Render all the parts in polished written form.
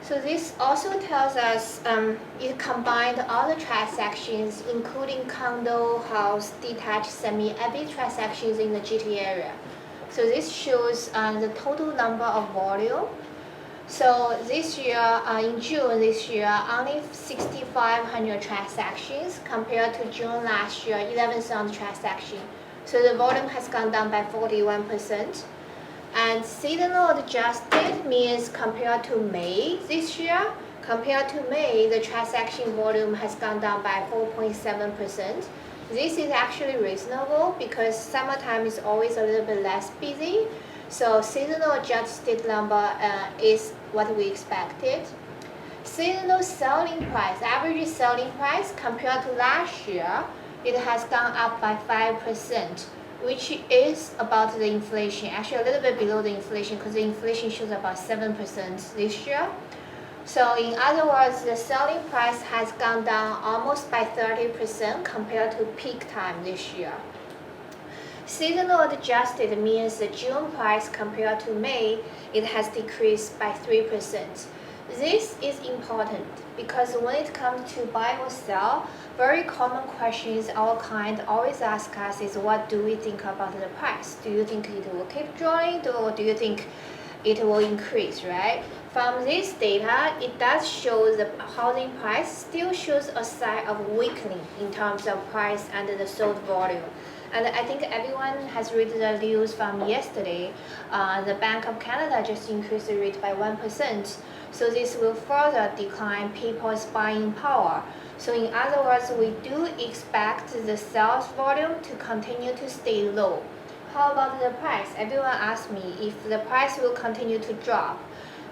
So this also tells us it combined all the transactions, including condo, house, detached, semi, every transactions in the GTA area. So this shows the total number of volume. So this year, in June this year, only 6,500 transactions compared to June last year, 11,000 transactions. So the volume has gone down by 41%. And seasonal adjusted means compared to May this year, compared to May, the transaction volume has gone down by 4.7%. This is actually reasonable because summertime is always a little bit less busy. So seasonal adjusted number is what we expected. Seasonal selling price, average selling price compared to last year, it has gone up by 5%. Which is about the inflation, actually a little bit below the inflation because the inflation shows about 7% this year. So in other words, the selling price has gone down almost by 30% compared to peak time this year. Seasonal adjusted means the June price compared to May, it has decreased by 3%. This is important because when it comes to buy or sell, very common questions our client always ask us is what do we think about the price? Do you think it will keep dropping or do you think it will increase, right? From this data, it does show the housing price still shows a sign of weakening in terms of price and the sold volume. And I think everyone has read the news from yesterday. The Bank of Canada just increased the rate by 1%. So this will further decline people's buying power. So in other words, we do expect the sales volume to continue to stay low. How about the price? Everyone asks me if the price will continue to drop.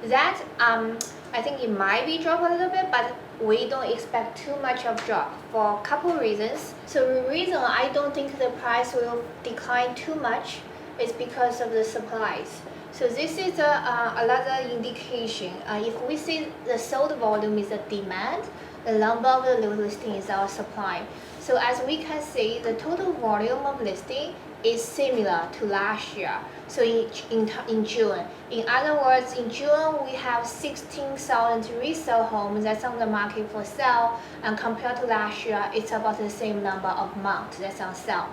That I think it might be drop a little bit, but we don't expect too much of drop for a couple reasons. So the reason I don't think the price will decline too much is because of the supplies. So this is another indication. If we see the sold volume is the demand, the number of the new listing is our supply. So as we can see, the total volume of listing is similar to last year. So in June, in other words, in June we have 16,000 resale homes that's on the market for sale, and compared to last year, it's about the same number of months that's on sale.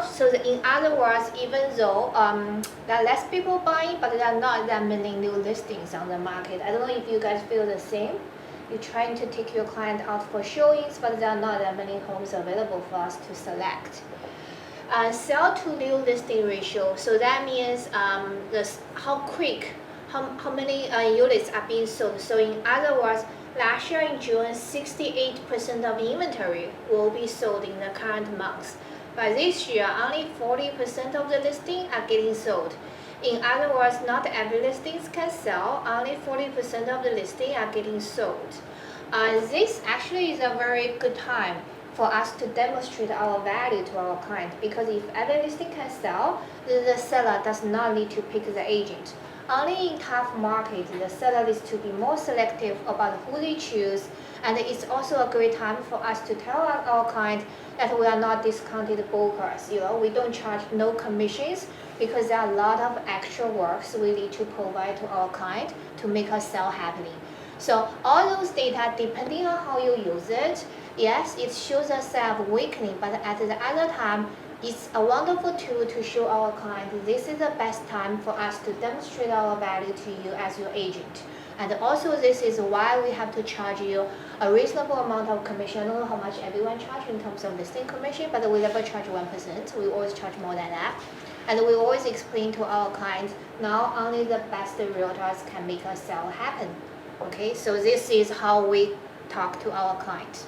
So in other words, even though there are less people buying, but there are not that many new listings on the market. I don't know if you guys feel the same. You're trying to take your client out for showings, but there are not that many homes available for us to select. Sell to new listing ratio. So that means how quick, how many units are being sold. So in other words, last year in June, 68% of inventory will be sold in the current month. But this year, only 40% of the listings are getting sold. In other words, not every listings can sell, only 40% of the listings are getting sold. This actually is a very good time for us to demonstrate our value to our client, because if every listing can sell, the seller does not need to pick the agent. Only in tough markets, the seller needs to be more selective about who they choose, and it's also a great time for us to tell our client that we are not discounted brokers. We don't charge no commissions because there are a lot of extra works we need to provide to our client to make us sell happily. So all those data, depending on how you use it, yes, it shows a sign of weakening, but at the other time, it's a wonderful tool to show our client this is the best time for us to demonstrate our value to you as your agent. And also this is why we have to charge you a reasonable amount of commission. I don't know how much everyone charges in terms of listing commission, but we never charge 1%. We always charge more than that. And we always explain to our clients, now only the best realtors can make a sale happen. Okay, so this is how we talk to our clients.